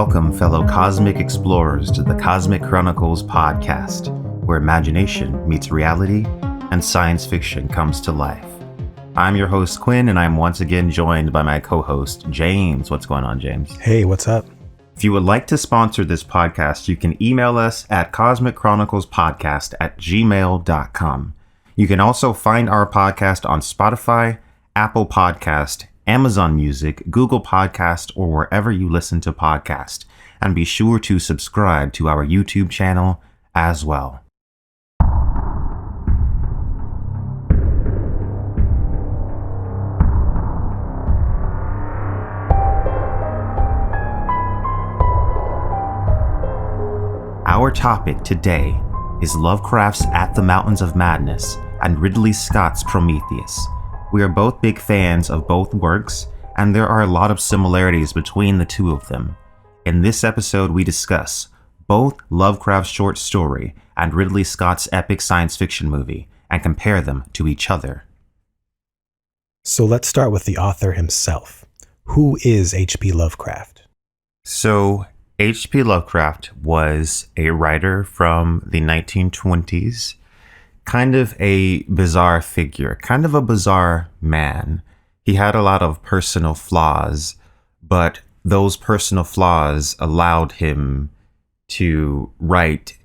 Welcome, fellow cosmic explorers, to the Cosmic Chronicles Podcast, where imagination meets reality and science fiction comes to life. I'm your host, Quinn, and I'm once again joined by my co-host, James. What's going on, James? Hey, what's up? If you would like to sponsor this podcast, you can email us at cosmicchroniclespodcast@gmail.com. You can also find our podcast on Spotify, Apple Podcast, Amazon Music, Google Podcast, or wherever you listen to podcasts. And be sure to subscribe to our YouTube channel as well. Our topic today is Lovecraft's At the Mountains of Madness and Ridley Scott's Prometheus. We are both big fans of both works, and there are a lot of similarities between the two of them. In this episode, we discuss both Lovecraft's short story and Ridley Scott's epic science fiction movie, and compare them to each other. So let's start with the author himself. Who is H.P. Lovecraft? So, H.P. Lovecraft was a writer from the 1920s, kind of a bizarre figure, kind of a bizarre man. He had a lot of personal flaws, but those personal flaws allowed him to write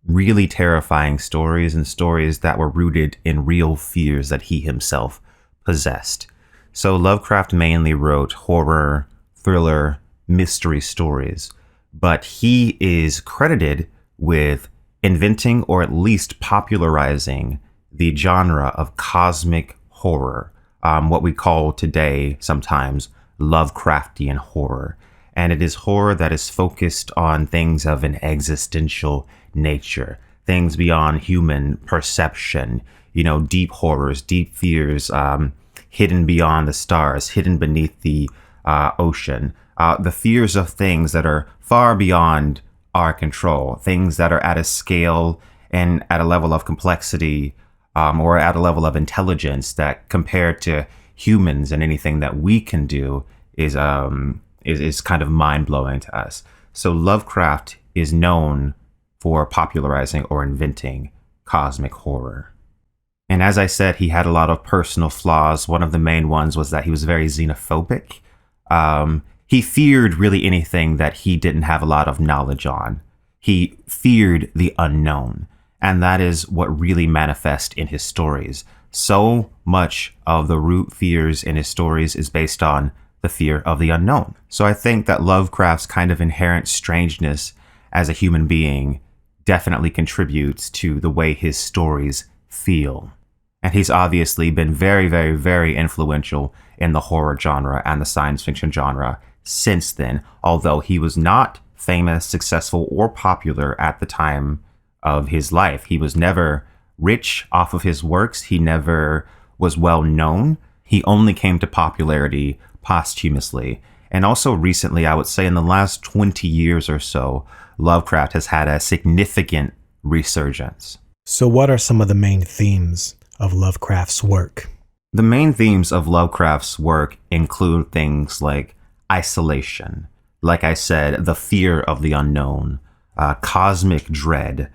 really terrifying stories and stories that were rooted in real fears that he himself possessed. So Lovecraft mainly wrote horror, thriller, mystery stories, but he is credited with inventing or at least popularizing the genre of cosmic horror, what we call today sometimes Lovecraftian horror. And it is horror that is focused on things of an existential nature, things beyond human perception, deep horrors, deep fears, hidden beyond the stars, hidden beneath the ocean, the fears of things that are far beyond our control, things that are at a scale and at a level of complexity or at a level of intelligence that compared to humans and anything that we can do is kind of mind-blowing to us. So Lovecraft is known for popularizing or inventing cosmic horror. And as I said, he had a lot of personal flaws. One of the main ones was that he was very xenophobic. He feared really anything that he didn't have a lot of knowledge on. He feared the unknown, and that is what really manifests in his stories. So much of the root fears in his stories is based on the fear of the unknown. So I think that Lovecraft's kind of inherent strangeness as a human being definitely contributes to the way his stories feel. And he's obviously been very, very, very influential in the horror genre and the science fiction genre since then, although he was not famous, successful, or popular at the time of his life. He was never rich off of his works. He never was well known. He only came to popularity posthumously. And also recently, I would say in the last 20 years or so, Lovecraft has had a significant resurgence. So what are some of the main themes of Lovecraft's work? The main themes of Lovecraft's work include things like isolation, like I said, the fear of the unknown, cosmic dread,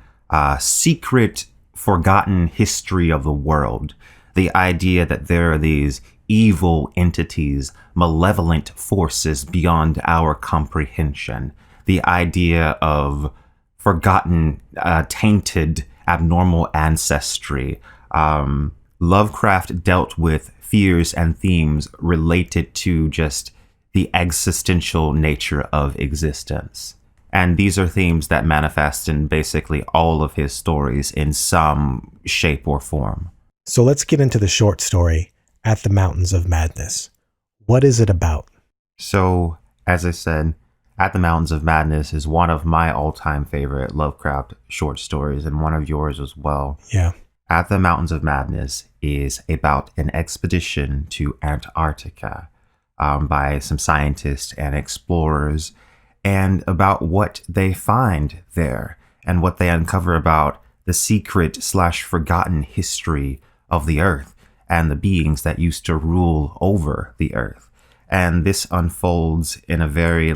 secret, forgotten history of the world, the idea that there are these evil entities, malevolent forces beyond our comprehension, the idea of forgotten, tainted, abnormal ancestry. Lovecraft dealt with fears and themes related to just the existential nature of existence. And these are themes that manifest in basically all of his stories in some shape or form. So let's get into the short story, At the Mountains of Madness. What is it about? So, as I said, At the Mountains of Madness is one of my all-time favorite Lovecraft short stories, and one of yours as well. Yeah. At the Mountains of Madness is about an expedition to Antarctica by some scientists and explorers, and about what they find there and what they uncover about the secret/forgotten history of the Earth and the beings that used to rule over the Earth. And this unfolds in a very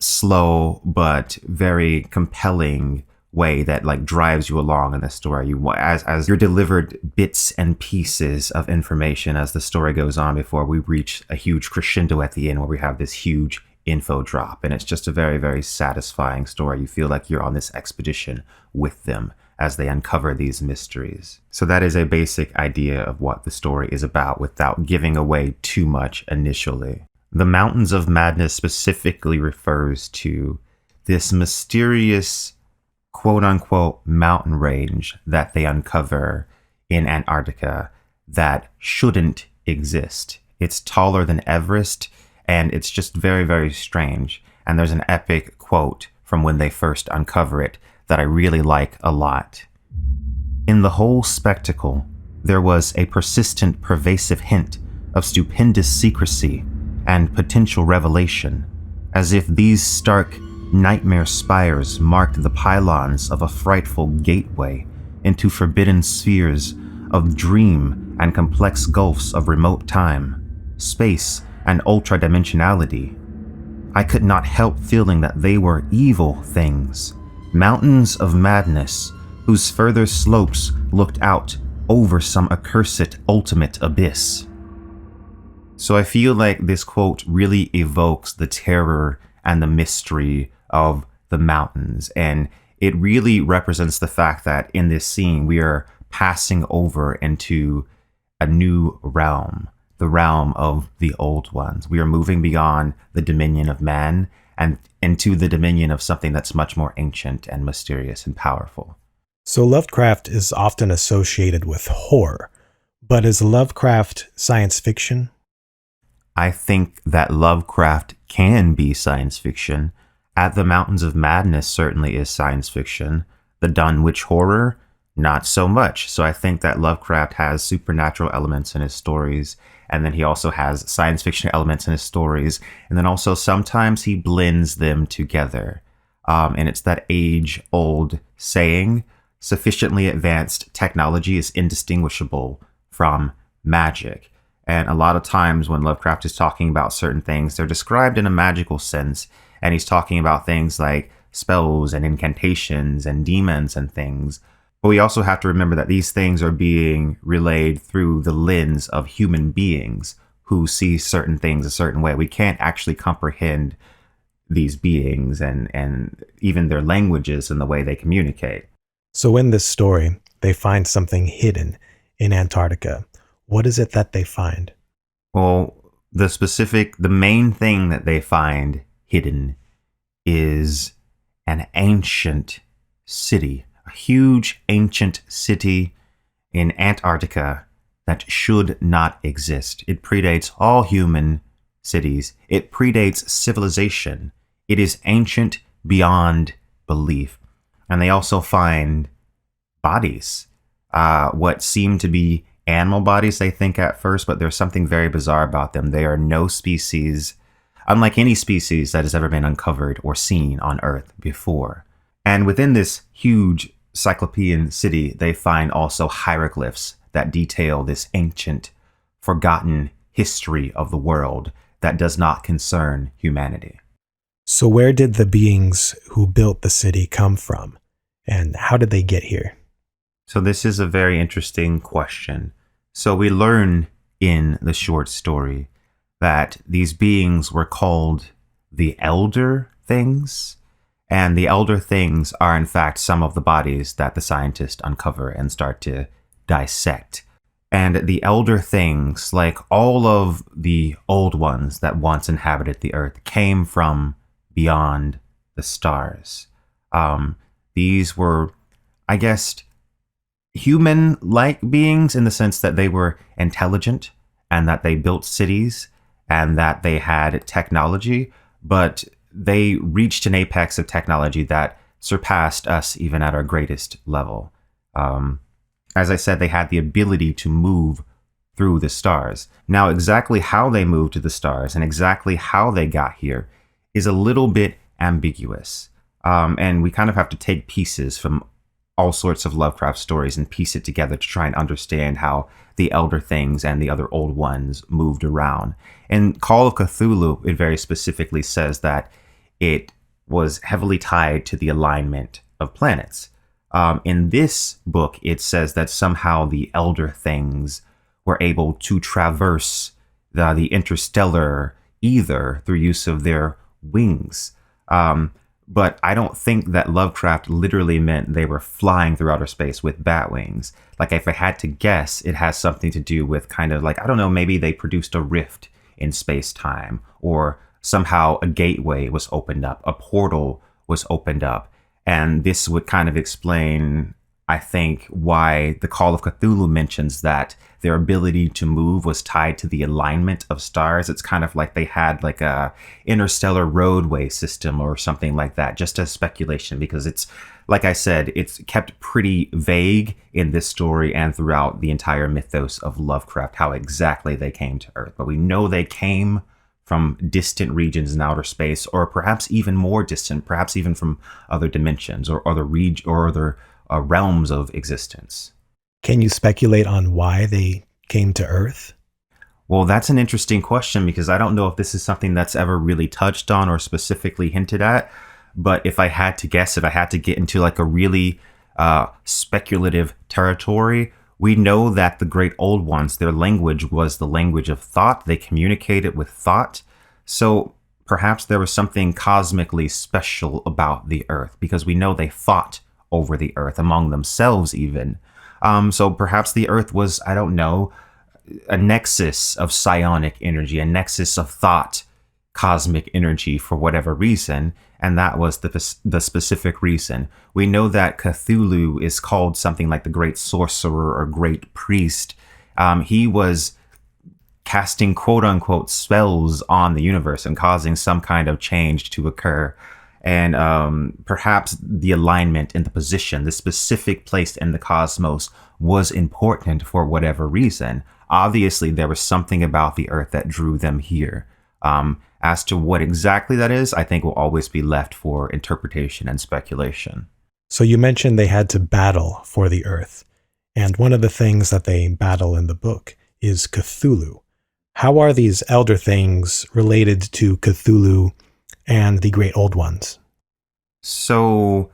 slow but very compelling way that like drives you along in the story. As you're delivered bits and pieces of information as the story goes on before we reach a huge crescendo at the end where we have this huge info drop, and it's just a very, very satisfying story. You feel like you're on this expedition with them as they uncover these mysteries. So that is a basic idea of what the story is about without giving away too much initially. The Mountains of Madness specifically refers to this mysterious quote-unquote mountain range that they uncover in Antarctica that shouldn't exist. It's taller than Everest, and it's just very, very strange. And there's an epic quote from when they first uncover it that I really like a lot. In the whole spectacle, there was a persistent, pervasive hint of stupendous secrecy and potential revelation, as if these stark nightmare spires marked the pylons of a frightful gateway into forbidden spheres of dream and complex gulfs of remote time, space, and ultra-dimensionality. I could not help feeling that they were evil things, mountains of madness, whose further slopes looked out over some accursed ultimate abyss. So I feel like this quote really evokes the terror and the mystery of the mountains, and it really represents the fact that in this scene we are passing over into a new realm, the realm of the old ones. We are moving beyond the dominion of man and into the dominion of something that's much more ancient and mysterious and powerful. So Lovecraft is often associated with horror, but is Lovecraft science fiction? I think that Lovecraft can be science fiction. At the Mountains of Madness certainly is science fiction. The Dunwich Horror, not so much. So I think that Lovecraft has supernatural elements in his stories, and then he also has science fiction elements in his stories, and then also sometimes he blends them together. And it's that age-old saying, sufficiently advanced technology is indistinguishable from magic. And a lot of times when Lovecraft is talking about certain things, they're described in a magical sense, and he's talking about things like spells and incantations and demons and things. But we also have to remember that these things are being relayed through the lens of human beings who see certain things a certain way. We can't actually comprehend these beings and even their languages and the way they communicate. So in this story, they find something hidden in Antarctica. What is it that they find? Well, the main thing that they find hidden is an ancient city, a huge ancient city in Antarctica that should not exist. It predates all human cities. It predates civilization. It is ancient beyond belief. And they also find bodies, what seem to be animal bodies, they think at first, but there's something very bizarre about them. They are no species, unlike any species that has ever been uncovered or seen on Earth before. And within this huge cyclopean city, they find also hieroglyphs that detail this ancient, forgotten history of the world that does not concern humanity. So where did the beings who built the city come from? And how did they get here? So this is a very interesting question. So we learn in the short story that these beings were called the Elder Things, and the Elder Things are in fact some of the bodies that the scientists uncover and start to dissect. And the Elder Things, like all of the old ones that once inhabited the earth, came from beyond the stars. These were, I guess, human-like beings in the sense that they were intelligent and that they built cities and that they had technology, but they reached an apex of technology that surpassed us even at our greatest level. As I said, they had the ability to move through the stars. Now, exactly how they moved to the stars and exactly how they got here is a little bit ambiguous. And we kind of have to take pieces from all sorts of Lovecraft stories and piece it together to try and understand how the Elder Things and the other old ones moved around. In Call of Cthulhu, it very specifically says that it was heavily tied to the alignment of planets. In this book, it says that somehow the elder things were able to traverse the interstellar ether through use of their wings. But I don't think that Lovecraft literally meant they were flying through outer space with bat wings. Like, if I had to guess, it has something to do with kind of like, I don't know, maybe they produced a rift in space-time, or somehow a gateway was opened up, a portal was opened up. And this would kind of explain, I think, why the Call of Cthulhu mentions that their ability to move was tied to the alignment of stars. It's kind of like they had like a interstellar roadway system or something like that, just as speculation, because it's, like I said, it's kept pretty vague in this story and throughout the entire mythos of Lovecraft, how exactly they came to Earth. But we know they came from distant regions in outer space, or perhaps even more distant, perhaps even from other dimensions or other realms of existence. Can you speculate on why they came to Earth? Well, that's an interesting question, because I don't know if this is something that's ever really touched on or specifically hinted at. But if I had to guess, if I had to get into like a really speculative territory, we know that the great old ones, their language was the language of thought. They communicated with thought. So perhaps there was something cosmically special about the Earth, because we know they fought over the Earth among themselves even. So perhaps the Earth was, I don't know, a nexus of psionic energy, a nexus of thought, cosmic energy for whatever reason. And that was the specific reason. We know that Cthulhu is called something like the great sorcerer or great priest. He was casting quote unquote spells on the universe and causing some kind of change to occur. And perhaps the alignment and the position, the specific place in the cosmos, was important for whatever reason. Obviously, there was something about the Earth that drew them here. As to what exactly that is, I think will always be left for interpretation and speculation. So you mentioned they had to battle for the Earth. And one of the things that they battle in the book is Cthulhu. How are these elder things related to Cthulhu and the Great Old Ones? So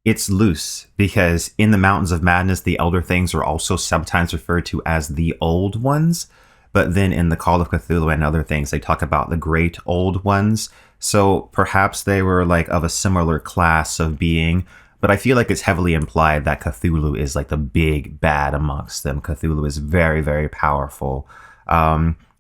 it's loose, because in the Mountains of Madness, the Elder Things are also sometimes referred to as the Old Ones. But then in the Call of Cthulhu and other things, they talk about the Great Old Ones. So perhaps they were like of a similar class of being. But I feel like it's heavily implied that Cthulhu is like the big bad amongst them. Cthulhu is very, very powerful.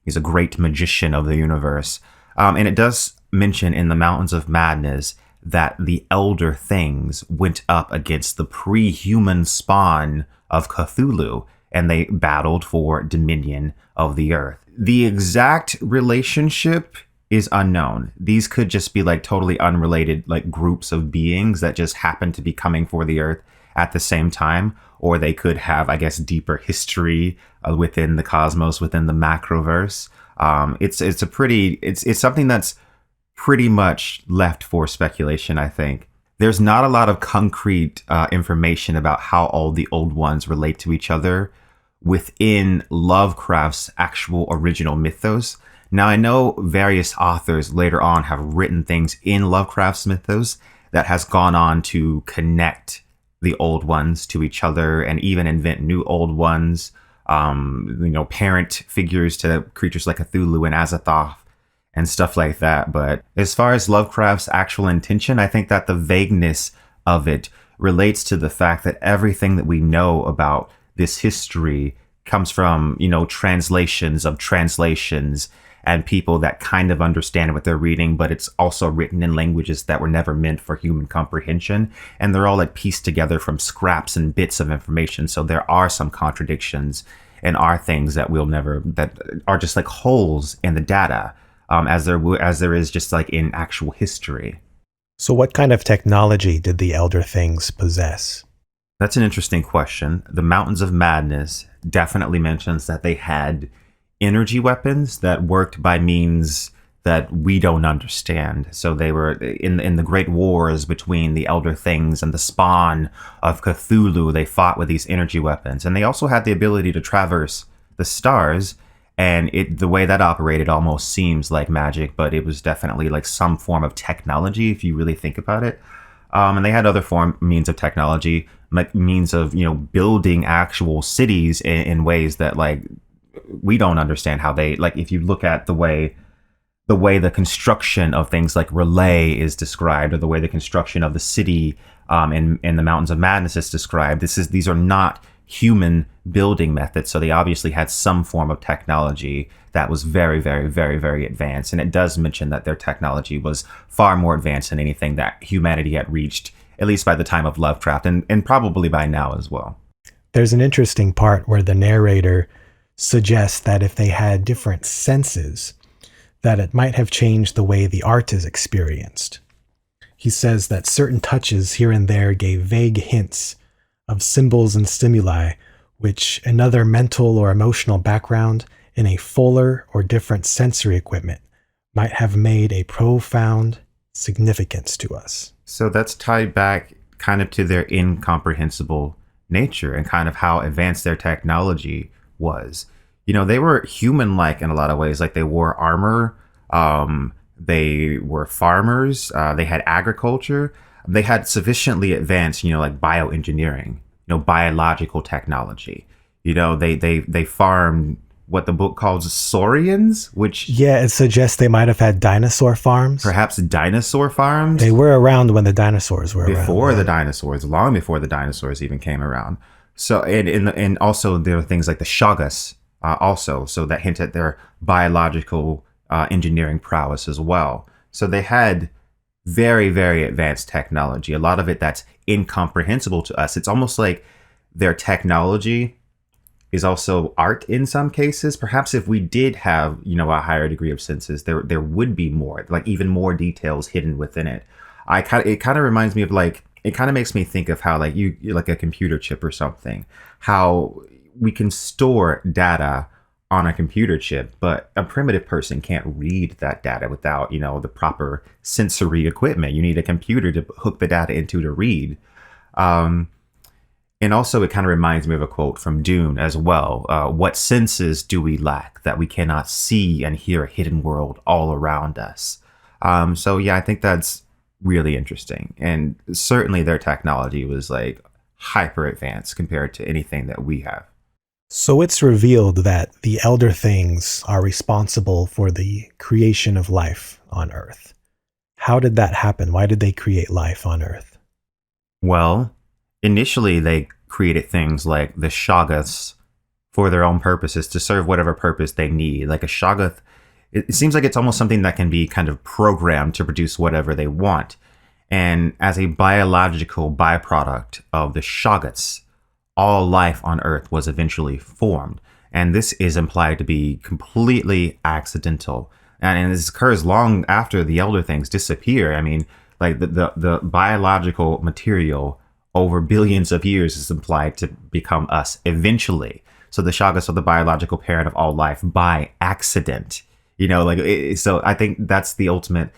He's a great magician of the universe. And it does mention in the Mountains of Madness that the elder things went up against the pre-human spawn of Cthulhu, and they battled for dominion of the Earth. The exact relationship is unknown. These could just be like totally unrelated, like groups of beings that just happen to be coming for the Earth at the same time, or they could have, I guess, deeper history within the cosmos, within the macroverse. It's something that's pretty much left for speculation, I think. There's not a lot of concrete information about how all the old ones relate to each other within Lovecraft's actual original mythos. Now, I know various authors later on have written things in Lovecraft's mythos that has gone on to connect the old ones to each other and even invent new old ones, parent figures to creatures like Cthulhu and Azathoth and stuff like that. But as far as Lovecraft's actual intention, I think that the vagueness of it relates to the fact that everything that we know about this history comes from, translations of translations and people that kind of understand what they're reading, but it's also written in languages that were never meant for human comprehension. And they're all like pieced together from scraps and bits of information. So there are some contradictions and are things that that are just like holes in the data, as there is just like in actual history. So what kind of technology did the Elder Things possess? That's an interesting question. The Mountains of Madness definitely mentions that they had energy weapons that worked by means that we don't understand. So they were in the great wars between the Elder Things and the spawn of Cthulhu. They fought with these energy weapons, and they also had the ability to traverse the stars. And the way that operated almost seems like magic, but it was definitely like some form of technology if you really think about it. And they had other means of technology, like means of, building actual cities in ways that like we don't understand how they, like, if you look at the way the construction of things like Relay is described, or the way the construction of the city in the Mountains of Madness is described, these are not human building methods. So they obviously had some form of technology that was very, very, very, very advanced. And it does mention that their technology was far more advanced than anything that humanity had reached, at least by the time of Lovecraft, and probably by now as well. There's an interesting part where the narrator suggests that if they had different senses, that it might have changed the way the art is experienced. He says that certain touches here and there gave vague hints of symbols and stimuli, which another mental or emotional background in a fuller or different sensory equipment might have made a profound significance to us. So that's tied back kind of to their incomprehensible nature and kind of how advanced their technology was. They were human-like in a lot of ways. Like, they wore armor, they were farmers, they had agriculture, they had sufficiently advanced, like bioengineering, biological technology. They farmed what the book calls saurians, which... Yeah, it suggests they might have had dinosaur farms. Perhaps dinosaur farms? They were around when the dinosaurs were around. Before the dinosaurs, long before the dinosaurs even came around. So, and also there are things like the Shagas also, so that hint at their biological engineering prowess as well. So they had very, very advanced technology. A lot of it that's incomprehensible to us. It's almost like their technology is also art in some cases. Perhaps if we did have, a higher degree of senses, there would be more, like even more details hidden within it. It kind of reminds me of it kind of makes me think of how like like a computer chip or something, how we can store data on a computer chip, but a primitive person can't read that data without, the proper sensory equipment. You need a computer to hook the data into to read. And also it kind of reminds me of a quote from Dune as well. What senses do we lack that we cannot see and hear a hidden world all around us? So yeah, I think that's really interesting. And certainly their technology was like hyper advanced compared to anything that we have. So it's revealed that the Elder Things are responsible for the creation of life on Earth. How did that happen? Why did they create life on Earth? Well, initially they created things like the Shoggoths for their own purposes, to serve whatever purpose they need. Like a Shoggoth, it seems like it's almost something that can be kind of programmed to produce whatever they want. And as a biological byproduct of the Shoggoths, all life on Earth was eventually formed. And this is implied to be completely accidental. And this occurs long after the Elder Things disappear. I mean, like the biological material over billions of years is implied to become us eventually. So the Shoggoths are the biological parent of all life by accident. So I think that's the ultimate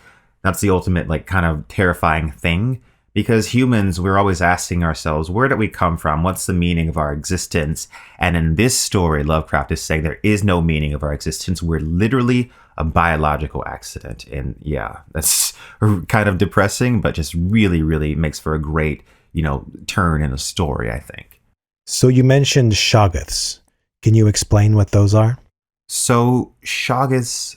like kind of terrifying thing. Because humans, we're always asking ourselves, where did we come from? What's the meaning of our existence? And in this story, Lovecraft is saying there is no meaning of our existence. We're literally a biological accident. And yeah, that's kind of depressing, but just really, really makes for a great, turn in a story, I think. So you mentioned Shoggoths. Can you explain what those are? So Shoggoths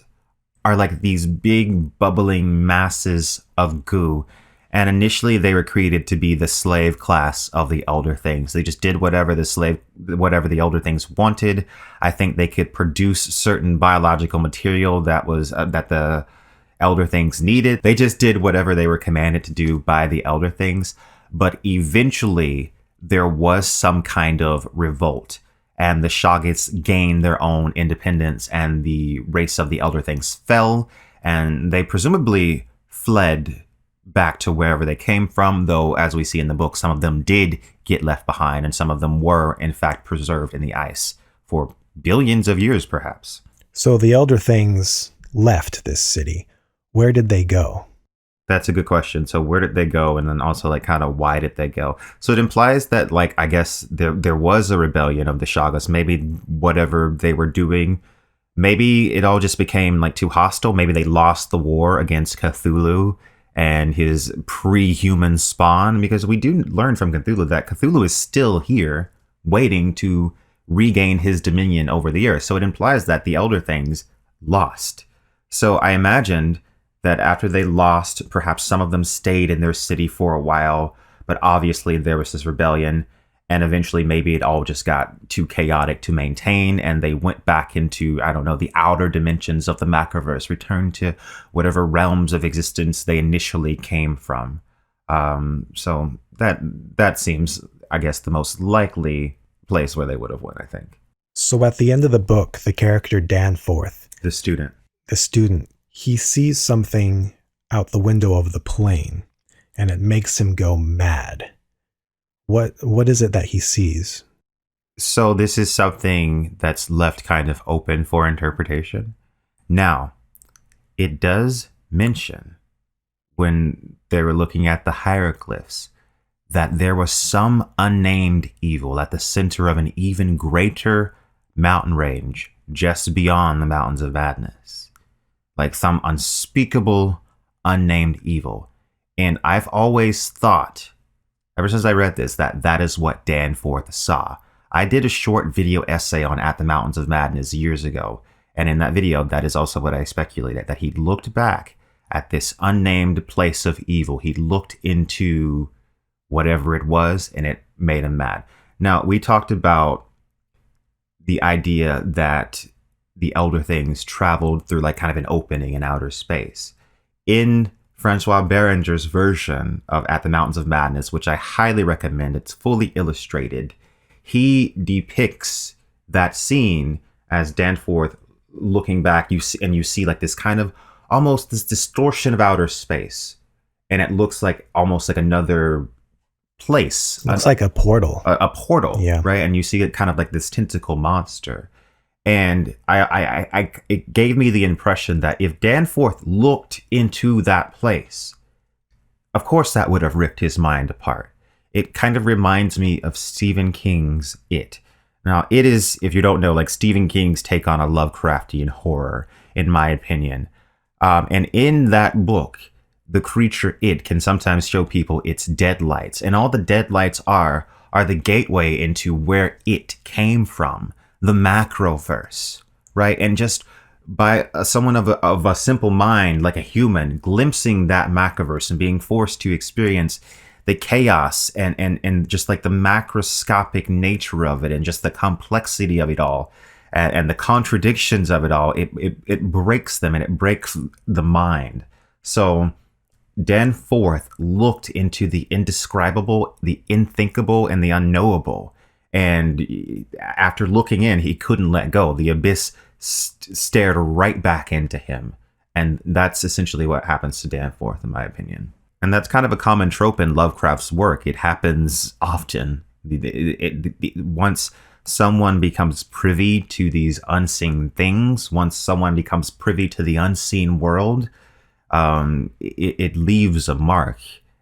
are like these big bubbling masses of goo. And initially they were created to be the slave class of the Elder Things. They just did whatever the Elder Things wanted. I think they could produce certain biological material that was that the Elder Things needed. They just did whatever they were commanded to do by the Elder Things. But eventually there was some kind of revolt, and the Shoggoths gained their own independence, and the race of the Elder Things fell, and they presumably fled back to wherever they came from, though, as we see in the book, some of them did get left behind, and some of them were, in fact, preserved in the ice for billions of years, perhaps. So the Elder Things left this city. Where did they go? That's a good question. So where did they go? And then also, like, kind of why did they go? So it implies that, like, I guess there was a rebellion of the Shoggoths. Maybe whatever they were doing Maybe it all just became like too hostile. Maybe they lost the war against Cthulhu and his pre-human spawn, because we do learn from Cthulhu that Cthulhu is still here waiting to regain his dominion over the earth. So it implies that the Elder Things lost. So I imagined that after they lost, perhaps some of them stayed in their city for a while, but obviously there was this rebellion, and eventually maybe it all just got too chaotic to maintain, and they went back into, I don't know, the outer dimensions of the Macroverse, returned to whatever realms of existence they initially came from. So that seems, I guess, the most likely place where they would have went, I think. So at the end of the book, the character Danforth, The student, he sees something out the window of the plane, and it makes him go mad. What is it that he sees? So this is something that's left kind of open for interpretation. Now, it does mention when they were looking at the hieroglyphs that there was some unnamed evil at the center of an even greater mountain range just beyond the Mountains of Madness. Like some unspeakable, unnamed evil. And I've always thought, ever since I read this, that is what Danforth saw. I did a short video essay on At the Mountains of Madness years ago. And in that video, that is also what I speculated, that he looked back at this unnamed place of evil. He looked into whatever it was, and it made him mad. Now, we talked about the idea that the Elder Things traveled through like kind of an opening in outer space. In Francois Berenger's version of At the Mountains of Madness, which I highly recommend, it's fully illustrated, he depicts that scene as Danforth looking back, you see like this kind of almost this distortion of outer space, and it looks like almost like another place. It's like a portal. A portal, yeah. Right? And you see it kind of like this tentacle monster. And it gave me the impression that if Danforth looked into that place, of course that would have ripped his mind apart. It kind of reminds me of Stephen King's It. Now, it is, if you don't know, like Stephen King's take on a Lovecraftian horror, in my opinion. And in that book, the creature It can sometimes show people its deadlights. And all the deadlights are the gateway into where it came from. The macroverse, right? And just by someone of a simple mind, like a human, glimpsing that macroverse and being forced to experience the chaos and just like the macroscopic nature of it and just the complexity of it all and the contradictions of it all, it breaks them and it breaks the mind. So Danforth looked into the indescribable, the unthinkable, and the unknowable. And after looking in, he couldn't let go. The abyss stared right back into him. And that's essentially what happens to Danforth, in my opinion. And that's kind of a common trope in Lovecraft's work. It happens often. Once someone becomes privy to these unseen things, once someone becomes privy to the unseen world, it leaves a mark.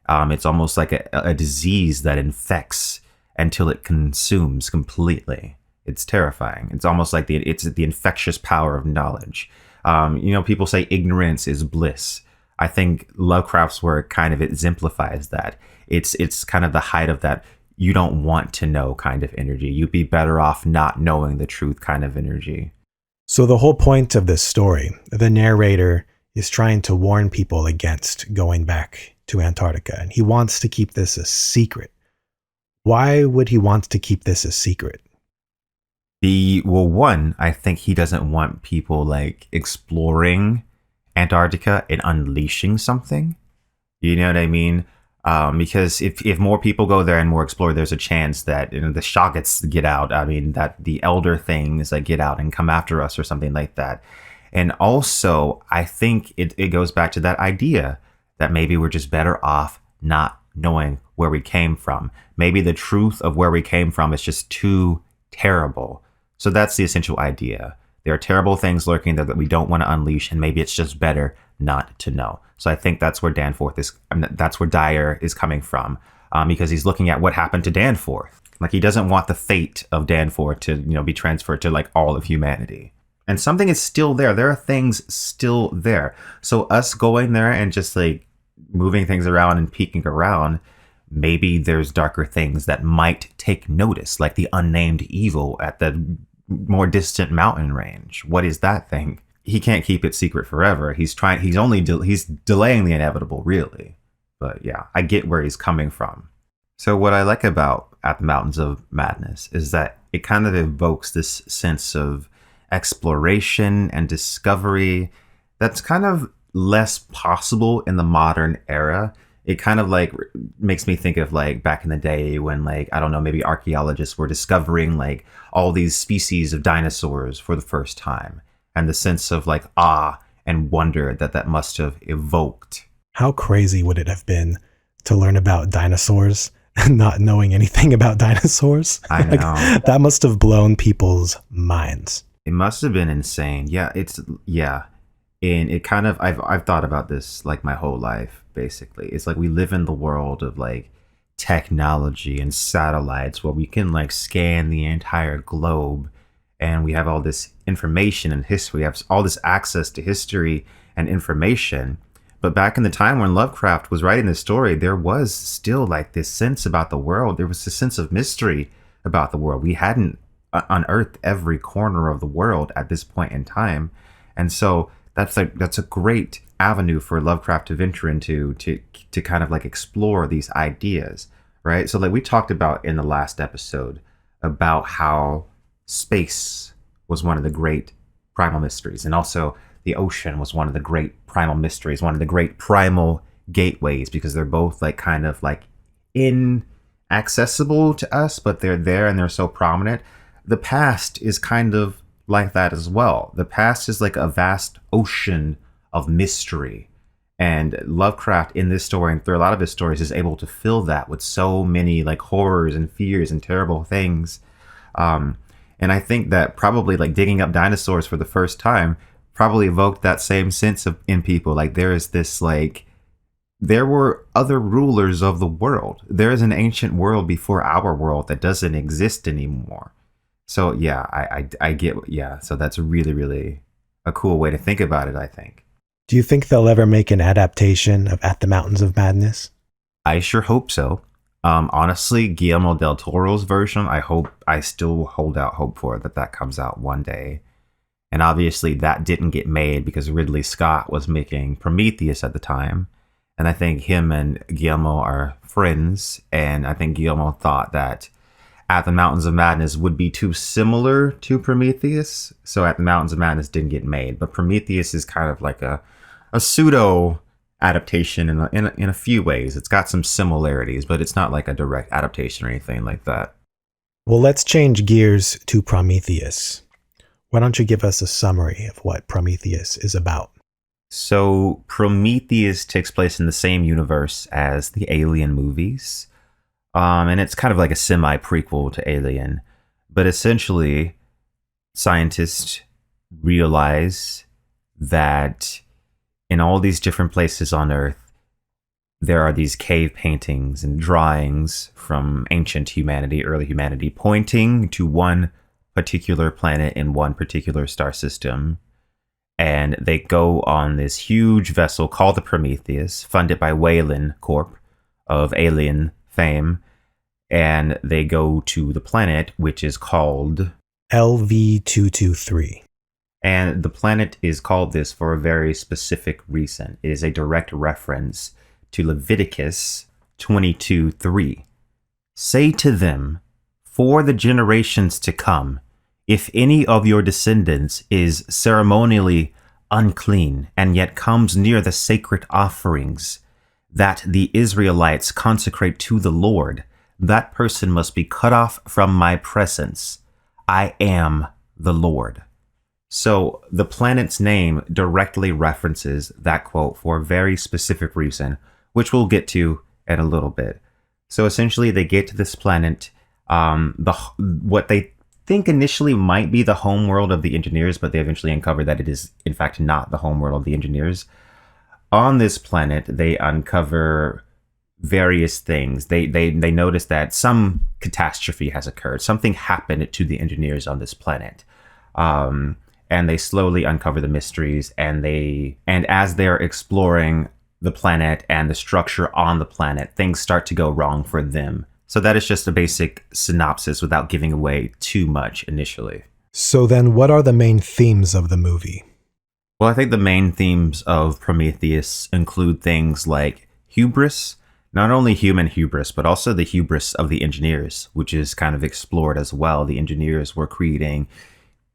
It's almost like a disease that infects until it consumes completely. It's terrifying. It's almost like it's the infectious power of knowledge. People say ignorance is bliss. I think Lovecraft's work kind of exemplifies that. It's kind of the height of that you don't want to know kind of energy. You'd be better off not knowing the truth kind of energy. So the whole point of this story, the narrator is trying to warn people against going back to Antarctica, and he wants to keep this a secret. Why would he want to keep this a secret? One, I think he doesn't want people like exploring Antarctica and unleashing something. You know what I mean? Because if more people go there and more explore, there's a chance that the Shoggoths get out. I mean, that the Elder Things that get out and come after us or something like that. And also, I think it goes back to that idea that maybe we're just better off not knowing where we came from. Maybe the truth of where we came from is just too terrible. So that's the essential idea. There are terrible things lurking there that we don't want to unleash, and maybe it's just better not to know. So I think that's where that's where Dyer is coming from, because he's looking at what happened to Danforth. Like, he doesn't want the fate of Danforth to, be transferred to like all of humanity. And something is still there. There are things still there. So us going there and just like moving things around and peeking around, maybe there's darker things that might take notice, like the unnamed evil at the more distant mountain range. What is that thing? He can't keep it secret forever. He's delaying the inevitable, really. But yeah, I get where he's coming from. So what I like about At the Mountains of Madness is that it kind of evokes this sense of exploration and discovery that's kind of less possible in the modern era. It kind of like makes me think of like back in the day when, like, I don't know, maybe archaeologists were discovering like all these species of dinosaurs for the first time, and the sense of like awe and wonder that must have evoked. How crazy would it have been to learn about dinosaurs not knowing anything about dinosaurs? I know. Like, that must have blown people's minds. It must have been insane. Yeah, and it kind of, I've thought about this like my whole life, basically. It's like we live in the world of like technology and satellites where we can like scan the entire globe, and we have all this information and history. We have all this access to history and information. But back in the time when Lovecraft was writing this story, there was still like this sense about the world. There was a sense of mystery about the world. We hadn't unearthed every corner of the world at this point in time. And so that's a great avenue for Lovecraft to venture into, to kind of like explore these ideas, right? So like we talked about in the last episode about how space was one of the great primal mysteries, and also the ocean was one of the great primal mysteries, one of the great primal gateways, because they're both like kind of like inaccessible to us, but they're there and they're so prominent. The past is kind of like that as well. The past is like a vast ocean of mystery. And Lovecraft in this story and through a lot of his stories is able to fill that with so many like horrors and fears and terrible things. And I think that probably like digging up dinosaurs for the first time probably evoked that same sense in people. Like there is this like, there were other rulers of the world. There is an ancient world before our world that doesn't exist anymore. So yeah, I get, yeah. So that's really, really a cool way to think about it, I think. Do you think they'll ever make an adaptation of At the Mountains of Madness? I sure hope so. Honestly, Guillermo del Toro's version, I still hold out hope for that comes out one day. And obviously that didn't get made because Ridley Scott was making Prometheus at the time. And I think him and Guillermo are friends. And I think Guillermo thought that At the Mountains of Madness would be too similar to Prometheus. So At the Mountains of Madness didn't get made. But Prometheus is kind of like a pseudo adaptation in a few ways. It's got some similarities, but it's not like a direct adaptation or anything like that. Well, let's change gears to Prometheus. Why don't you give us a summary of what Prometheus is about? So Prometheus takes place in the same universe as the Alien movies. And it's kind of like a semi-prequel to Alien. But essentially, scientists realize that in all these different places on Earth, there are these cave paintings and drawings from ancient humanity, early humanity, pointing to one particular planet in one particular star system. And they go on this huge vessel called the Prometheus, funded by Weyland Corp of Alien fame. And they go to the planet, which is called LV-223. And the planet is called this for a very specific reason. It is a direct reference to Leviticus 22:3. Say to them, for the generations to come, if any of your descendants is ceremonially unclean and yet comes near the sacred offerings that the Israelites consecrate to the Lord, that person must be cut off from my presence. I am the Lord. So the planet's name directly references that quote for a very specific reason, which we'll get to in a little bit. So essentially they get to this planet, what they think initially might be the home world of the engineers, but they eventually uncover that it is in fact not the home world of the engineers. On this planet, they uncover various things. They notice that some catastrophe has occurred. Something happened to the engineers on this planet. and they slowly uncover the mysteries, and as they're exploring the planet and the structure on the planet, things start to go wrong for them. So that is just a basic synopsis without giving away too much initially. So then what are the main themes of the movie? Well, I think the main themes of Prometheus include things like hubris, not only human hubris, but also the hubris of the engineers, which is kind of explored as well. The engineers were creating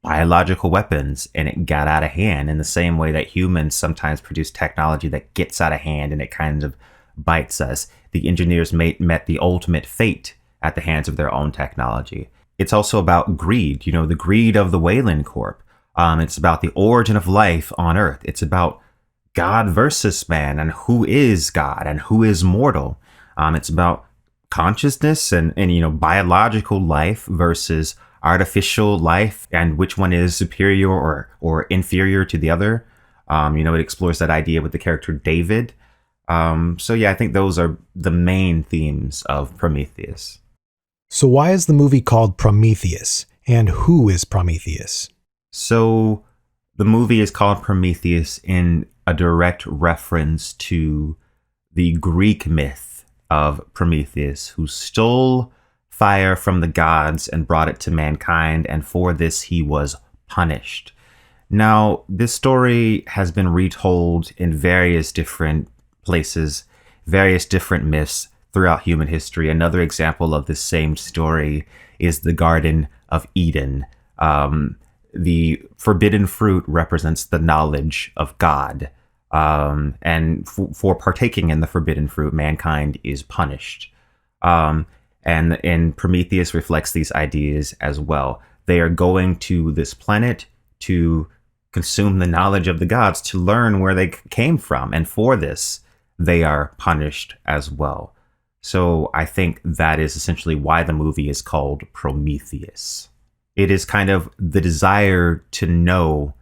biological weapons, and it got out of hand in the same way that humans sometimes produce technology that gets out of hand and it kind of bites us. The engineers met the ultimate fate at the hands of their own technology. It's also about greed, the greed of the Wayland Corp. It's about the origin of life on Earth. It's about God versus man, and who is God and who is mortal. It's about consciousness and biological life versus artificial life, and which one is superior or inferior to the other. It explores that idea with the character David. I think those are the main themes of Prometheus. So why is the movie called Prometheus, and who is Prometheus? So the movie is called Prometheus in a direct reference to the Greek myth of Prometheus, who stole fire from the gods and brought it to mankind, and for this he was punished. Now, this story has been retold in various different places, various different myths throughout human history. Another example of this same story is the Garden of Eden. The forbidden fruit represents the knowledge of God. And for partaking in the forbidden fruit, mankind is punished. And Prometheus reflects these ideas as well. They are going to this planet to consume the knowledge of the gods, to learn where they came from. And for this, they are punished as well. So I think that is essentially why the movie is called Prometheus. It is kind of the desire to know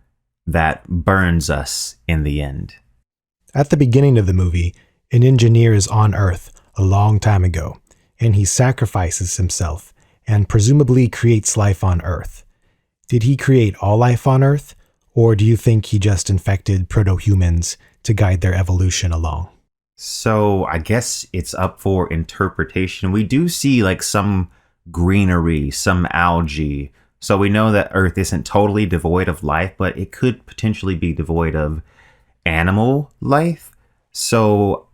that burns us in the end. At the beginning of the movie, an engineer is on Earth a long time ago, and he sacrifices himself and presumably creates life on Earth. Did he create all life on Earth, or do you think he just infected proto-humans to guide their evolution along? So I guess it's up for interpretation. We do see like some greenery, some algae. So we know that Earth isn't totally devoid of life, but it could potentially be devoid of animal life. So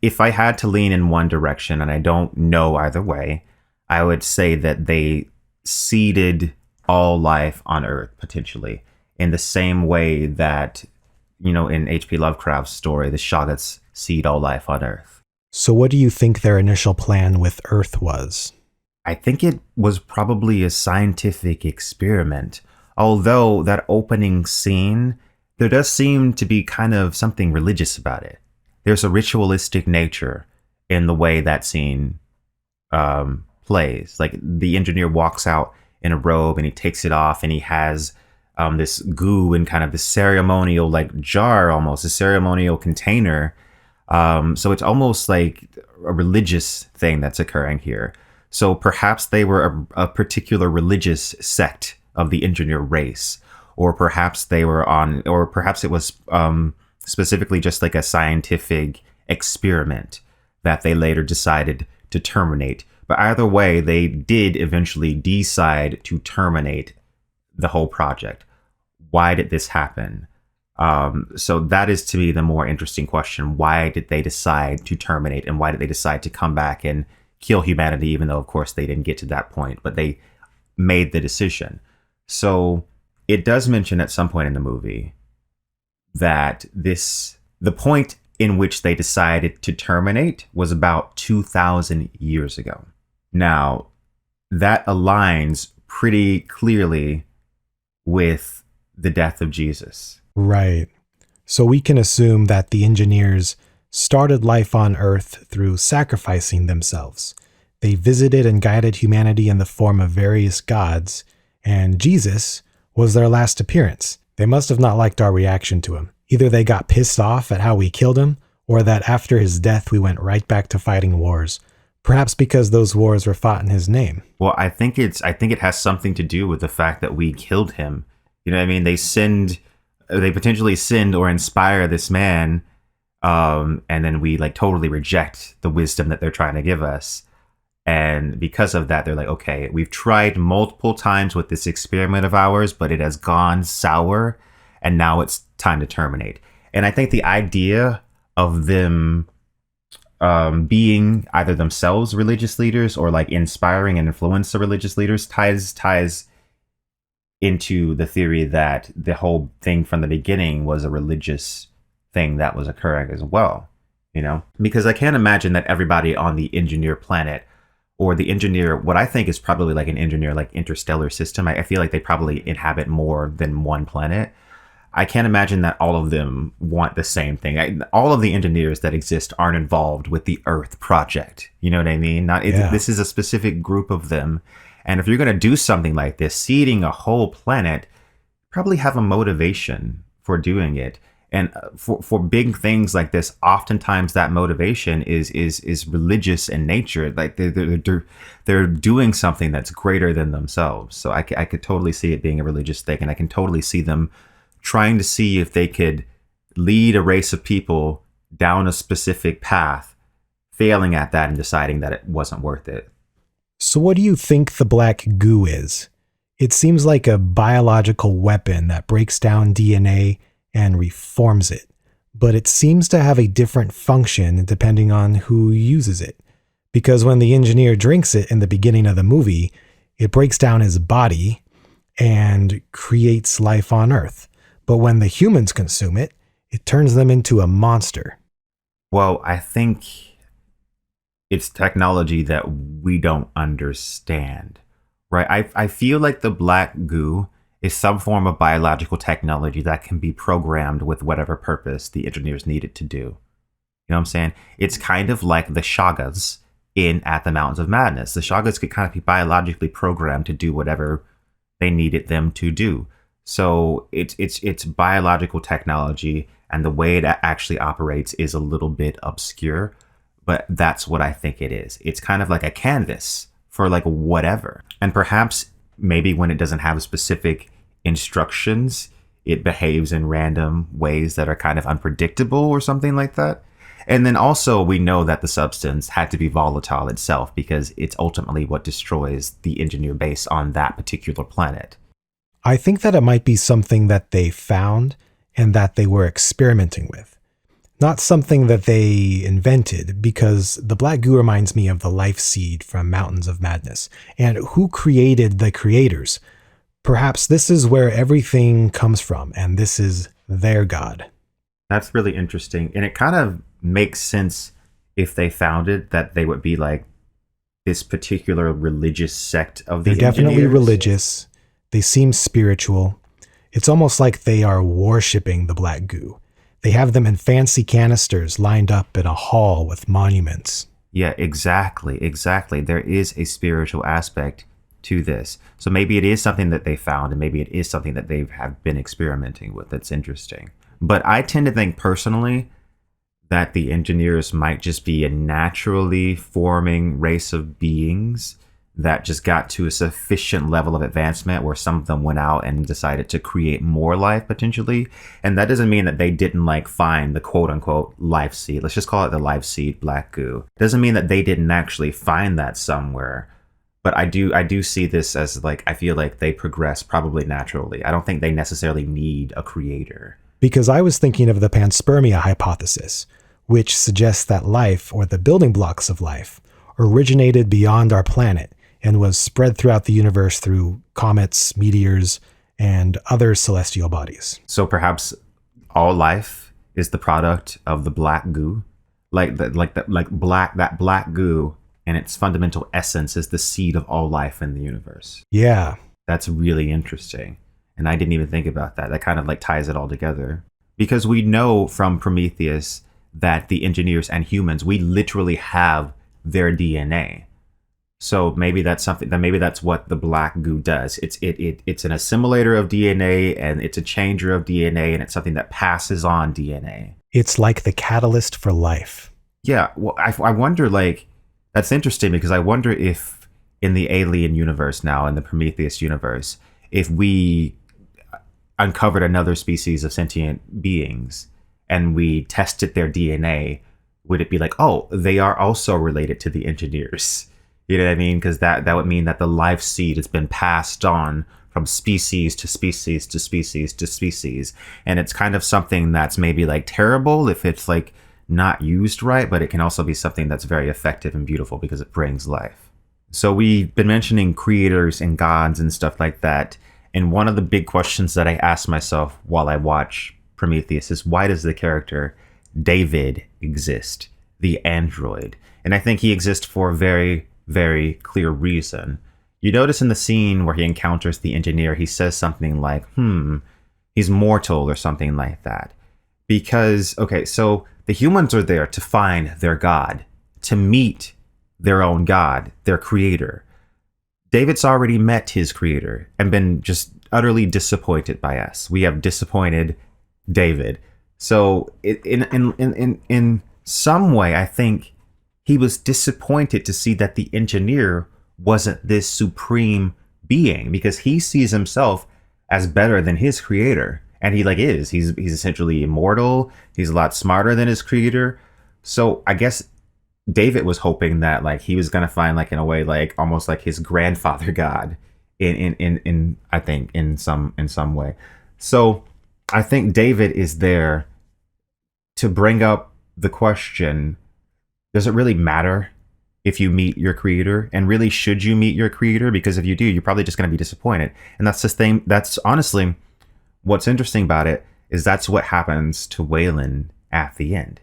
if I had to lean in one direction, and I don't know either way, I would say that they seeded all life on Earth, potentially, in the same way that, in H.P. Lovecraft's story, the Shoggoths seed all life on Earth. So what do you think their initial plan with Earth was? I think it was probably a scientific experiment. Although that opening scene, there does seem to be kind of something religious about it. There's a ritualistic nature in the way that scene plays. Like the engineer walks out in a robe and he takes it off, and he has this goo in kind of the ceremonial like jar, almost a ceremonial container. So it's almost like a religious thing that's occurring here. So perhaps they were a particular religious sect of the engineer race, or perhaps they were or perhaps it was specifically just like a scientific experiment that they later decided to terminate. But either way, they did eventually decide to terminate the whole project. Why did this happen? So that is, to me, the more interesting question. Why did they decide to terminate, and why did they decide to come back and kill humanity, even though, of course, they didn't get to that point, but they made the decision. So it does mention at some point in the movie that the point in which they decided to terminate was about 2,000 years ago. Now, that aligns pretty clearly with the death of Jesus. Right. So we can assume that the engineers started life on Earth through sacrificing themselves. They visited and guided humanity in the form of various gods, and Jesus was their last appearance. They must have not liked our reaction to him. Either they got pissed off at how we killed him, or that after his death we went right back to fighting wars. Perhaps because those wars were fought in his name. Well, I think it has something to do with the fact that we killed him You know what I mean? They potentially send or inspire this man, and then we like totally reject the wisdom that they're trying to give us. And because of that, they're like, okay, we've tried multiple times with this experiment of ours, but it has gone sour, and now it's time to terminate. And I think the idea of them being either themselves religious leaders or like inspiring and influence the religious leaders ties into the theory that the whole thing from the beginning was a religious thing that was occurring as well, you know? Because I can't imagine that everybody on the engineer planet or the engineer, what I think is probably like an engineer, like interstellar system. I feel like they probably inhabit more than one planet. I can't imagine that all of them want the same thing. All of the engineers that exist aren't involved with the Earth project. You know what I mean? This is a specific group of them. And if you're going to do something like this, seeding a whole planet, probably have a motivation for doing it. And for big things like this, oftentimes that motivation is religious in nature. Like they're doing something that's greater than themselves. So I could totally see it being a religious thing, and I can totally see them trying to see if they could lead a race of people down a specific path, failing at that and deciding that it wasn't worth it. So what do you think the black goo is? It seems like a biological weapon that breaks down DNA and reforms it, but it seems to have a different function depending on who uses it. Because when the engineer drinks it in the beginning of the movie, it breaks down his body and creates life on Earth. But when the humans consume it, it turns them into a monster. Well, I think it's technology that we don't understand, right? I feel like the black goo is some form of biological technology that can be programmed with whatever purpose the engineers need it to do. You know what I'm saying? It's kind of like the Shagas in At the Mountains of Madness. The Shagas could kind of be biologically programmed to do whatever they needed them to do. So it's biological technology, and the way it actually operates is a little bit obscure, but that's what I think it is. It's kind of like a canvas for like whatever. And perhaps maybe when it doesn't have specific instructions, it behaves in random ways that are kind of unpredictable or something like that. And then also we know that the substance had to be volatile itself because it's ultimately what destroys the engineer base on that particular planet. I think that it might be something that they found and that they were experimenting with. Not something that they invented, because the black goo reminds me of the life seed from Mountains of Madness. And who created the creators? Perhaps this is where everything comes from, and this is their god. That's really interesting. And it kind of makes sense if they found it, that they would be like this particular religious sect of the They're definitely engineers. Religious. They seem spiritual. It's almost like they are worshipping the black goo. They have them in fancy canisters lined up in a hall with monuments. Yeah, exactly. There is a spiritual aspect to this. So maybe it is something that they found, and maybe it is something that they have been experimenting with. That's interesting. But I tend to think personally that the engineers might just be a naturally forming race of beings that just got to a sufficient level of advancement where some of them went out and decided to create more life potentially. And that doesn't mean that they didn't like find the quote unquote life seed. Let's just call it the life seed black goo. Doesn't mean that they didn't actually find that somewhere. But I do see this as like, I feel like they progress probably naturally. I don't think they necessarily need a creator. Because I was thinking of the panspermia hypothesis, which suggests that life, or the building blocks of life, originated beyond our planet and was spread throughout the universe through comets, meteors, and other celestial bodies. So perhaps all life is the product of the black goo, that black goo, and its fundamental essence is the seed of all life in the universe. Yeah, that's really interesting, and I didn't even think about that. That kind of like ties it all together, because we know from Prometheus that the engineers and humans, we literally have their DNA. So maybe that's something that maybe that's what the black goo does. It's an assimilator of DNA, and it's a changer of DNA, and it's something that passes on DNA. It's like the catalyst for life. Yeah, well, I wonder, like, that's interesting, because I wonder if in the Alien universe now, in the Prometheus universe, if we uncovered another species of sentient beings and we tested their DNA, would it be like, oh, they are also related to the engineers? You know what I mean? Because that would mean that the life seed has been passed on from species to species to species to species. And it's kind of something that's maybe like terrible if it's like not used right, but it can also be something that's very effective and beautiful because it brings life. So we've been mentioning creators and gods and stuff like that. And one of the big questions that I ask myself while I watch Prometheus is, why does the character David exist, the android? And I think he exists for a very, very clear reason. You notice in the scene where he encounters the engineer, he says something like, he's mortal or something like that. Because, okay, so the humans are there to find their god, to meet their own god, their creator. David's already met his creator and been just utterly disappointed by us. We have disappointed David. So in some way, I think he was disappointed to see that the engineer wasn't this supreme being, because he sees himself as better than his creator. And he he's essentially immortal. He's a lot smarter than his creator. So I guess David was hoping that like he was going to find like in a way, like almost like his grandfather god in I think in some way. So I think David is there to bring up the question, does it really matter if you meet your creator? And really, should you meet your creator? Because if you do, you're probably just going to be disappointed. And that's the thing. That's honestly what's interesting about it, is that's what happens to Waylon at the end.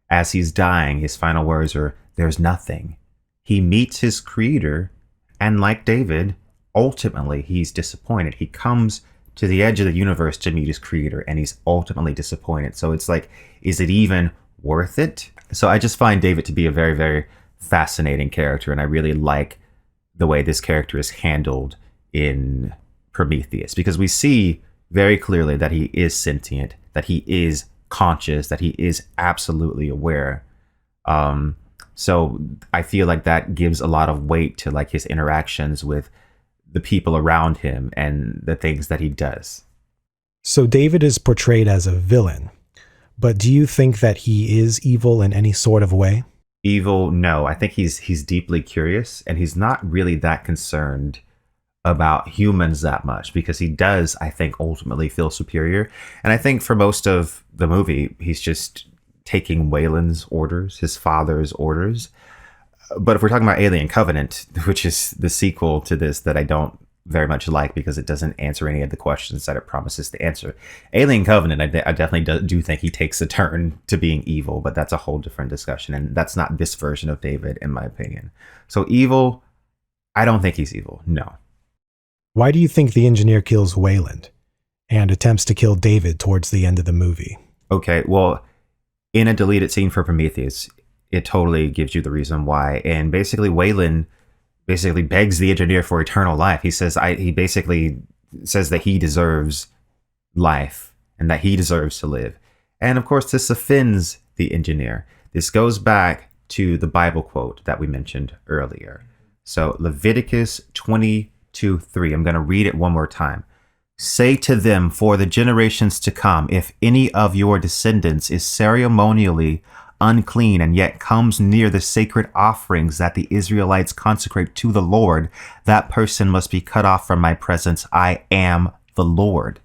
As he's dying, his final words are, there's nothing. He meets his creator, and like David, ultimately he's disappointed. He comes to the edge of the universe to meet his creator, and he's ultimately disappointed. So it's like, is it even worth it? So I just find David to be a very, very fascinating character, and I really like the way this character is handled in Prometheus, because we see very clearly that he is sentient, that he is conscious, that he is absolutely aware. So I feel like that gives a lot of weight to like his interactions with the people around him and the things that he does. So David is portrayed as a villain, but do you think that he is evil in any sort of way? Evil? No, I think he's deeply curious, and he's not really that concerned about humans that much, because he does, I think, ultimately feel superior. And I think for most of the movie, he's just taking Waylon's orders, his father's orders. But if we're talking about Alien Covenant, which is the sequel to this that I don't very much like because it doesn't answer any of the questions that it promises to answer. Alien Covenant, I definitely do think he takes a turn to being evil, but that's a whole different discussion. And that's not this version of David, in my opinion. So evil, I don't think he's evil. No. Why do you think the engineer kills Wayland and attempts to kill David towards the end of the movie? Okay, well, in a deleted scene for Prometheus, it totally gives you the reason why. And basically, Wayland basically begs the engineer for eternal life. He basically says that he deserves life and that he deserves to live. And of course, this offends the engineer. This goes back to the Bible quote that we mentioned earlier. So Leviticus 22:3. I'm going to read it one more time. Say to them, for the generations to come, if any of your descendants is ceremonially unclean and yet comes near the sacred offerings that the Israelites consecrate to the Lord, that person must be cut off from my presence. I am the Lord.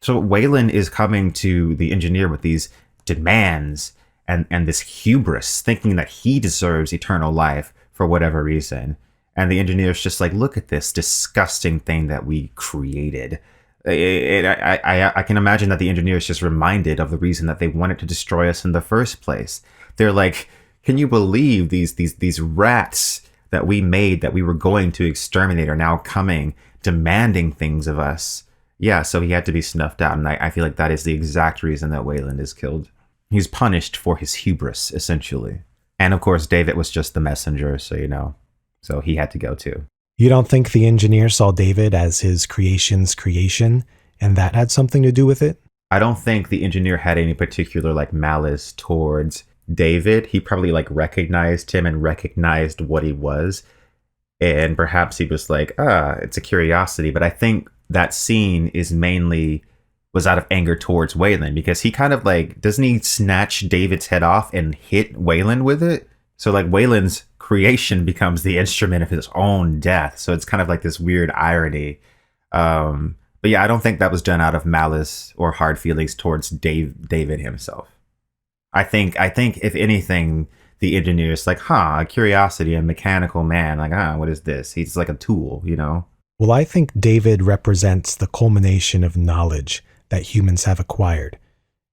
So Waylon is coming to the engineer with these demands and this hubris, thinking that he deserves eternal life for whatever reason. And the engineer's just like, look at this disgusting thing that we created. I can imagine that the engineer is just reminded of the reason that they wanted to destroy us in the first place. They're like, can you believe these rats that we made, that we were going to exterminate, are now coming, demanding things of us? Yeah, so he had to be snuffed out. And I feel like that is the exact reason that Waylon is killed. He's punished for his hubris, essentially. And of course, David was just the messenger, so he had to go too. You don't think the engineer saw David as his creation's creation, and that had something to do with it? I don't think the engineer had any particular malice towards David. He probably recognized him and recognized what he was. And perhaps he was like, it's a curiosity. But I think that scene is mainly was out of anger towards Wayland, because he kind of like, doesn't he snatch David's head off and hit Wayland with it? So like Wayland's creation becomes the instrument of his own death. So it's kind of like this weird irony. But yeah, I don't think that was done out of malice or hard feelings towards David himself. I think if anything, the engineer's like, a curiosity, a mechanical man. Like, what is this? He's like a tool, you know? Well, I think David represents the culmination of knowledge that humans have acquired.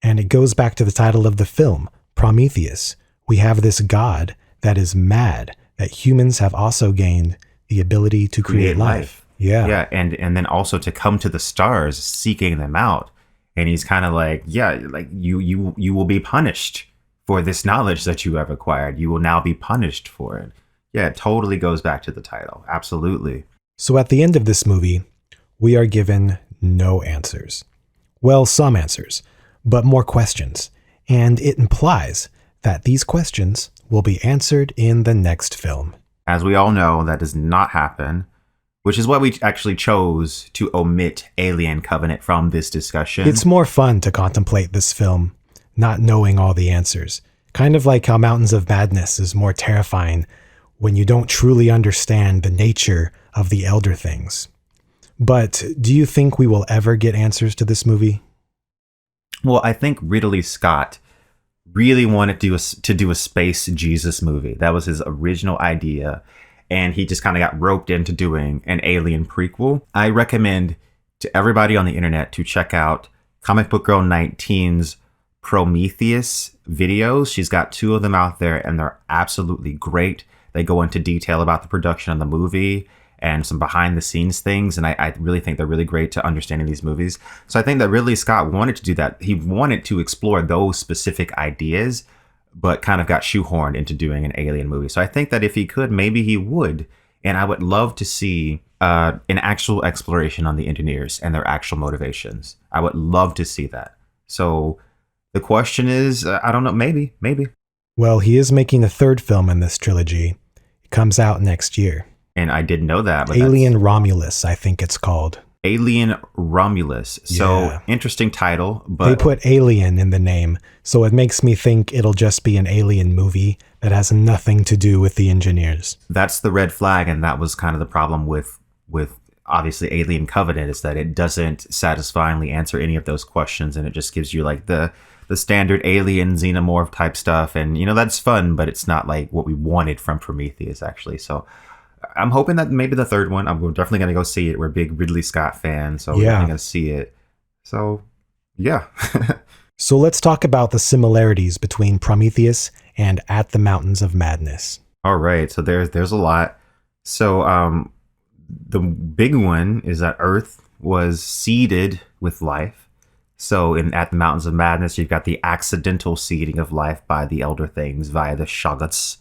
And it goes back to the title of the film, Prometheus. We have this god that is mad that humans have also gained the ability to create life. Yeah. Yeah, and then also to come to the stars, seeking them out. And he's kind of like, you will be punished for this knowledge that you have acquired. You will now be punished for it. Yeah, it totally goes back to the title. Absolutely. So at the end of this movie, we are given no answers. Well, some answers, but more questions. And it implies that these questions will be answered in the next film. As we all know, that does not happen, which is why we actually chose to omit Alien Covenant from this discussion. It's more fun to contemplate this film, not knowing all the answers. Kind of like how Mountains of Madness is more terrifying when you don't truly understand the nature of the elder things. But do you think we will ever get answers to this movie? Well, I think Ridley Scott really wanted to do a space Jesus movie. That was his original idea. And he just kind of got roped into doing an Alien prequel. I recommend to everybody on the internet to check out Comic Book Girl 19's Prometheus videos. She's got 2 of them out there, and they're absolutely great. They go into detail about the production of the movie and some behind the scenes things. And I really think they're really great to understanding these movies. So I think that Ridley Scott wanted to do that. He wanted to explore those specific ideas, but kind of got shoehorned into doing an Alien movie. So I think that if he could, maybe he would. And I would love to see an actual exploration on the engineers and their actual motivations. I would love to see that. So the question is, I don't know, maybe. Well, he is making a 3rd film in this trilogy. It comes out next year. And I didn't know that. But Alien Romulus, I think it's called. Alien Romulus. So Yeah. Interesting title, but They put alien in the name, so it makes me think it'll just be an alien movie that has nothing to do with the engineers. that's the red flag. And that was kind of the problem with obviously Alien Covenant, is that it doesn't satisfyingly answer any of those questions. And it just gives you like the standard alien xenomorph type stuff. And, that's fun, but it's not like what we wanted from Prometheus, actually. So I'm hoping that maybe the 3rd one, we're definitely going to go see it. We're big Ridley Scott fans, so we're definitely going to see it. So, yeah. So let's talk about the similarities between Prometheus and At the Mountains of Madness. All right. So there's a lot. So the big one is that Earth was seeded with life. So At the Mountains of Madness, you've got the accidental seeding of life by the elder things via the Shoggoths.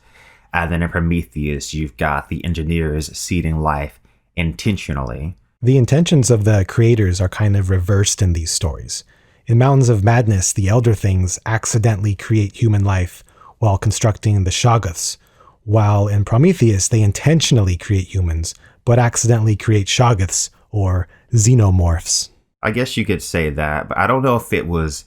And then in Prometheus, you've got the engineers seeding life intentionally. The intentions of the creators are kind of reversed in these stories. In Mountains of Madness, the elder things accidentally create human life while constructing the Shoggoths, while in Prometheus, they intentionally create humans, but accidentally create Shoggoths, or xenomorphs. I guess you could say that, but I don't know if it was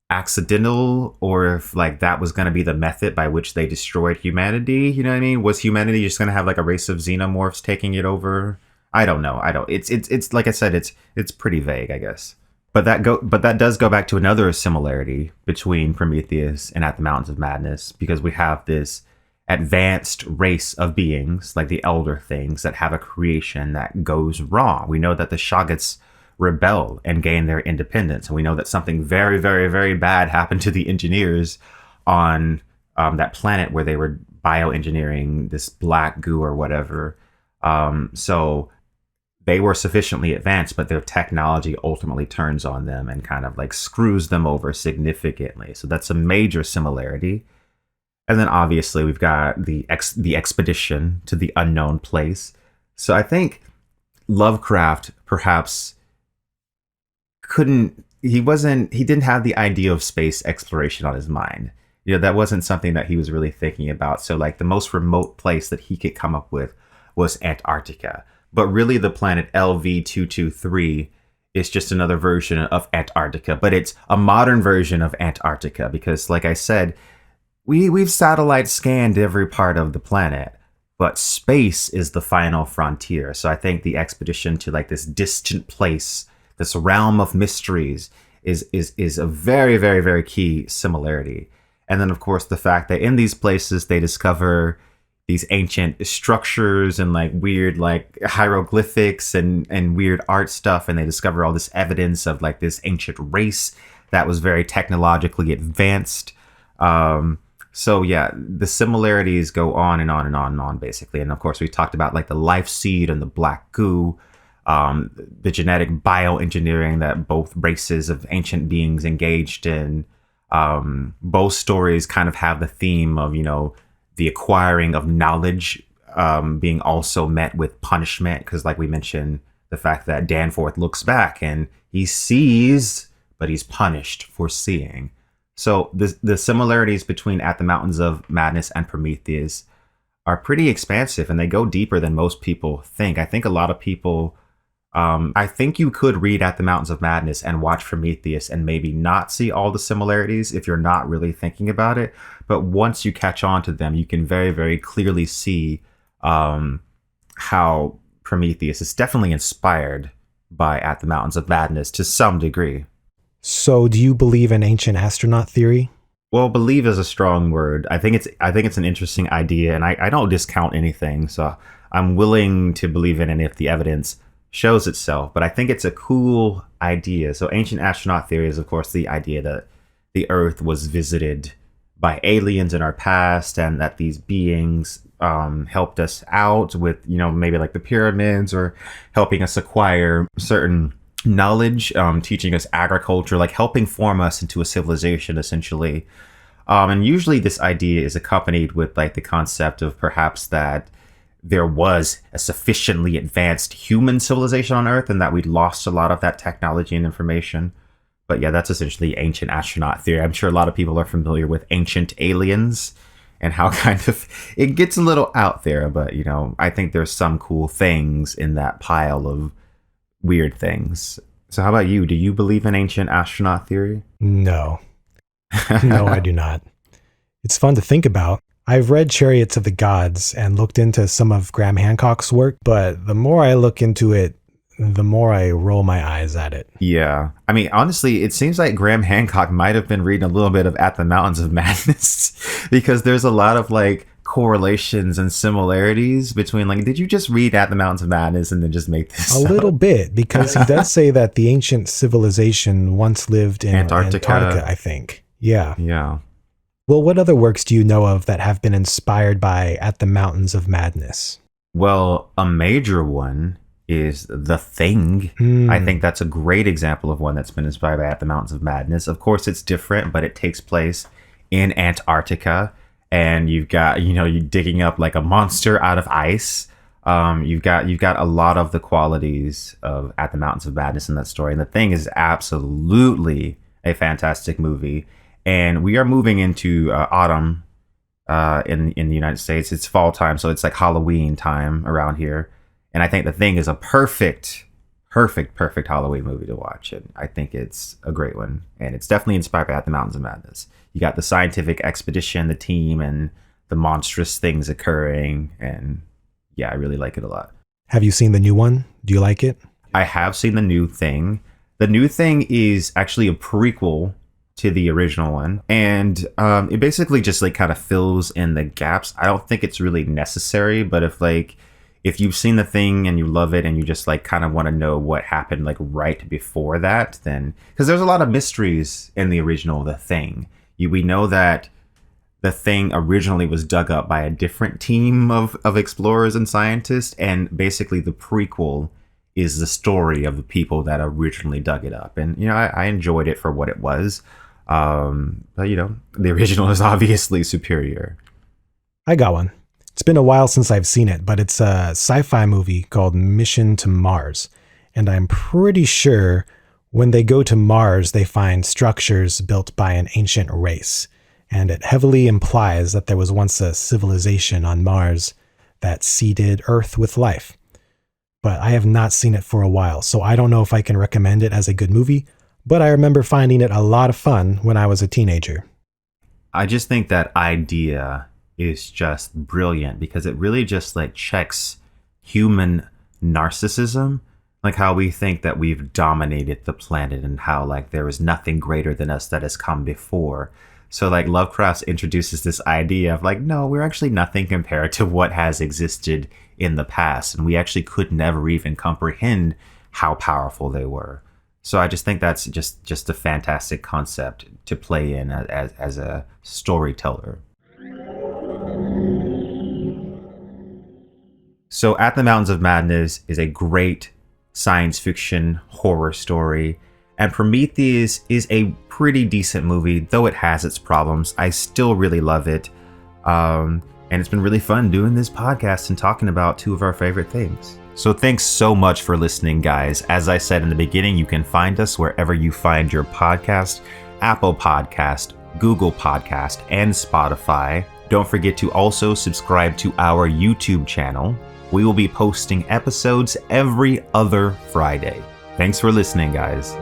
accidental or if like that was going to be the method by which they destroyed humanity. You know what I mean? Was humanity just going to have like a race of xenomorphs taking it over? I don't know. It's like I said, it's pretty vague, I guess. But that does go back to another similarity between Prometheus and At the Mountains of Madness, because we have this advanced race of beings like the elder things that have a creation that goes wrong. We know that the Shoggoths rebel and gain their independence, and we know that something very, very, very bad happened to the engineers on that planet where they were bioengineering this black goo or whatever. So they were sufficiently advanced, but their technology ultimately turns on them and kind of like screws them over significantly. So that's a major similarity. And then obviously we've got the expedition to the unknown place. So I think Lovecraft perhaps he didn't have the idea of space exploration on his mind. That wasn't something that he was really thinking about. So like the most remote place that he could come up with was Antarctica. But really the planet LV-223 it's just another version of Antarctica, but it's a modern version of Antarctica because, like I said, we've satellite scanned every part of the planet, but space is the final frontier. So I think the expedition to like this distant place, this realm of mysteries, is a very, very, very key similarity. And then, of course, the fact that in these places they discover these ancient structures and like weird like hieroglyphics and weird art stuff, and they discover all this evidence of like this ancient race that was very technologically advanced. So yeah, the similarities go on and on and on and on basically. And of course we talked about like the life seed and the black goo, the genetic bioengineering that both races of ancient beings engaged in. Both stories kind of have the theme of, you know, the acquiring of knowledge being also met with punishment, because like we mentioned, the fact that Danforth looks back and he sees, but he's punished for seeing. So the similarities between At the Mountains of Madness and Prometheus are pretty expansive, and they go deeper than most people think. I think a lot of people, I think you could read At the Mountains of Madness and watch Prometheus and maybe not see all the similarities if you're not really thinking about it. But once you catch on to them, you can very, very clearly see how Prometheus is definitely inspired by At the Mountains of Madness to some degree. So do you believe in ancient astronaut theory? Well, believe is a strong word. I think it's an interesting idea, and I don't discount anything. So I'm willing to believe in it if the evidence shows itself. But I think it's a cool idea. So ancient astronaut theory is, of course, the idea that the Earth was visited by aliens in our past, and that these beings helped us out with, you know, maybe like the pyramids, or helping us acquire certain knowledge, teaching us agriculture, like helping form us into a civilization, essentially. And usually this idea is accompanied with like the concept of perhaps that there was a sufficiently advanced human civilization on Earth and that we'd lost a lot of that technology and information. But yeah, that's essentially ancient astronaut theory. I'm sure a lot of people are familiar with ancient aliens and how kind of it gets a little out there. But, you know, I think there's some cool things in that pile of weird things. So how about you? Do you believe in ancient astronaut theory? No. No, I do not. It's fun to think about. I've read Chariots of the Gods and looked into some of Graham Hancock's work, but the more I look into it, the more I roll my eyes at it. Yeah. I mean, honestly, it seems like Graham Hancock might have been reading a little bit of At the Mountains of Madness because there's a lot of like correlations and similarities between like, did you just read At the Mountains of Madness and then just make this a up? Little bit, because he does say that the ancient civilization once lived in Antarctica, I think. Yeah. Yeah. Well, what other works do you know of that have been inspired by At the Mountains of Madness? Well, a major one is The Thing. I think that's a great example of one that's been inspired by At the Mountains of Madness. Of course, it's different, but it takes place in Antarctica. And you've got, you know, you digging up like a monster out of ice. You've got a lot of the qualities of At the Mountains of Madness in that story. And The Thing is absolutely a fantastic movie. And we are moving into autumn in the United States. It's fall time, so it's like Halloween time around here. And I think The Thing is a perfect Halloween movie to watch. And I think it's a great one. And it's definitely inspired by At the Mountains of Madness. You got the scientific expedition, the team, and the monstrous things occurring. And yeah, I really like it a lot. Have you seen the new one? Do you like it? I have seen The New Thing. The New Thing is actually a prequel to the original one. And it basically just like kind of fills in the gaps. I don't think it's really necessary, but if you've seen The Thing and you love it and you just like kind of want to know what happened like right before that, then because there's a lot of mysteries in the original The Thing. We know that The Thing originally was dug up by a different team of explorers and scientists, and basically the prequel is the story of the people that originally dug it up. And, you know, I enjoyed it for what it was. But, you know, the original is obviously superior. I got one. It's been a while since I've seen it, but it's a sci-fi movie called Mission to Mars. And I'm pretty sure when they go to Mars, they find structures built by an ancient race. And it heavily implies that there was once a civilization on Mars that seeded Earth with life. but I have not seen it for a while, so I don't know if I can recommend it as a good movie, but I remember finding it a lot of fun when I was a teenager. I just think that idea is just brilliant because it really just like checks human narcissism, like how we think that we've dominated the planet and how like there is nothing greater than us that has come before. So like Lovecraft introduces this idea of like, no, we're actually nothing compared to what has existed in the past. And we actually could never even comprehend how powerful they were. So I just think that's just a fantastic concept to play in as a storyteller. So At the Mountains of Madness is a great science fiction horror story. And Prometheus is a pretty decent movie, though it has its problems. I still really love it. And it's been really fun doing this podcast and talking about two of our favorite things. So thanks so much for listening, guys. As I said in the beginning, you can find us wherever you find your podcast, Apple Podcast, Google Podcast, and Spotify. Don't forget to also subscribe to our YouTube channel. We will be posting episodes every other Friday. Thanks for listening, guys.